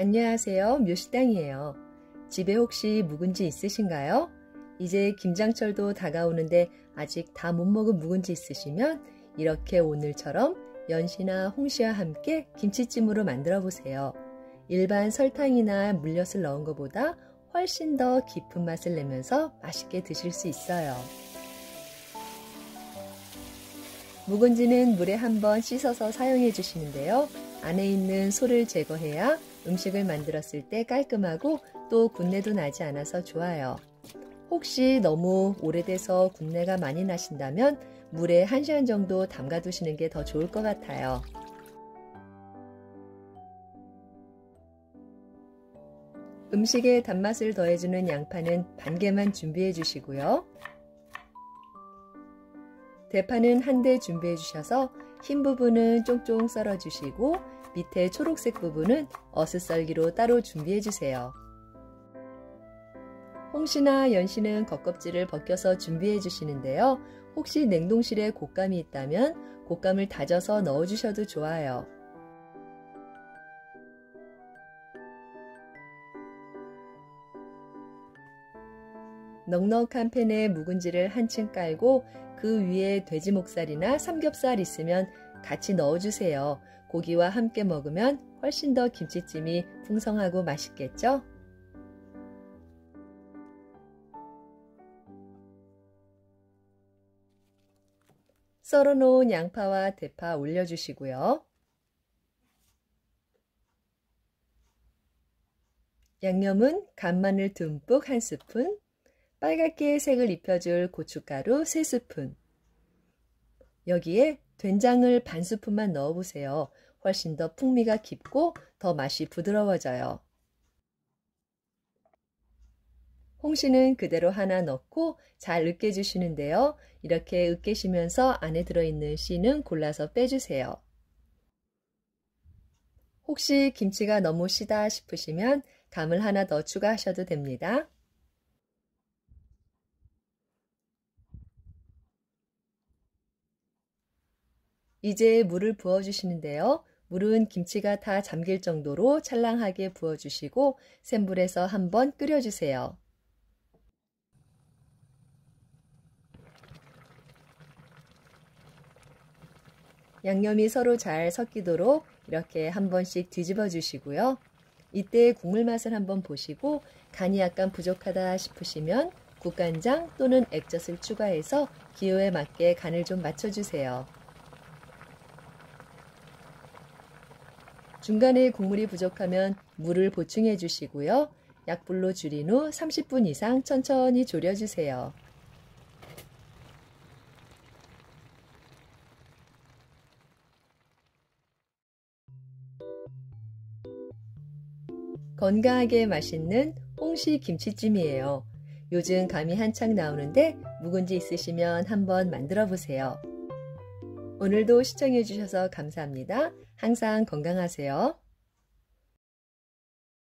안녕하세요. 묘식당이에요. 집에 혹시 묵은지 있으신가요? 이제 김장철도 다가오는데 아직 다 못 먹은 묵은지 있으시면 이렇게 오늘처럼 연시나 홍시와 함께 김치찜으로 만들어 보세요. 일반 설탕이나 물엿을 넣은 것보다 훨씬 더 깊은 맛을 내면서 맛있게 드실 수 있어요. 묵은지는 물에 한번 씻어서 사용해 주시는데요. 안에 있는 소를 제거해야 음식을 만들었을 때 깔끔하고 또 군내도 나지 않아서 좋아요. 혹시 너무 오래돼서 군내가 많이 나신다면 물에 1시간 정도 담가 두시는 게 더 좋을 것 같아요. 음식에 단맛을 더해주는 양파는 반 개만 준비해 주시고요. 대파는 한 대 준비해 주셔서 흰 부분은 쫑쫑 썰어 주시고 밑에 초록색 부분은 어슷썰기로 따로 준비해 주세요. 홍시나 연시는 겉껍질을 벗겨서 준비해 주시는데요. 혹시 냉동실에 곶감이 있다면 곶감을 다져서 넣어 주셔도 좋아요. 넉넉한 팬에 묵은지를 한층 깔고 그 위에 돼지 목살이나 삼겹살 있으면 같이 넣어주세요. 고기와 함께 먹으면 훨씬 더 김치찜이 풍성하고 맛있겠죠? 썰어놓은 양파와 대파 올려주시고요. 양념은 간마늘 듬뿍 1스푼, 빨갛게 색을 입혀줄 고춧가루 3스푼, 여기에 된장을 반 스푼만 넣어보세요. 훨씬 더 풍미가 깊고 더 맛이 부드러워져요. 홍시는 그대로 하나 넣고 잘 으깨주시는데요. 이렇게 으깨시면서 안에 들어있는 씨는 골라서 빼주세요. 혹시 김치가 너무 시다 싶으시면 감을 하나 더 추가하셔도 됩니다. 이제 물을 부어주시는데요. 물은 김치가 다 잠길 정도로 찰랑하게 부어주시고 센 불에서 한번 끓여주세요. 양념이 서로 잘 섞이도록 이렇게 한 번씩 뒤집어 주시고요. 이때 국물 맛을 한번 보시고 간이 약간 부족하다 싶으시면 국간장 또는 액젓을 추가해서 기호에 맞게 간을 좀 맞춰주세요. 중간에 국물이 부족하면 물을 보충해 주시고요. 약불로 줄인 후 30분 이상 천천히 졸여주세요. 건강하게 맛있는 홍시 김치찜이에요. 요즘 감이 한창 나오는데 묵은지 있으시면 한번 만들어 보세요. 오늘도 시청해 주셔서 감사합니다. 항상 건강하세요.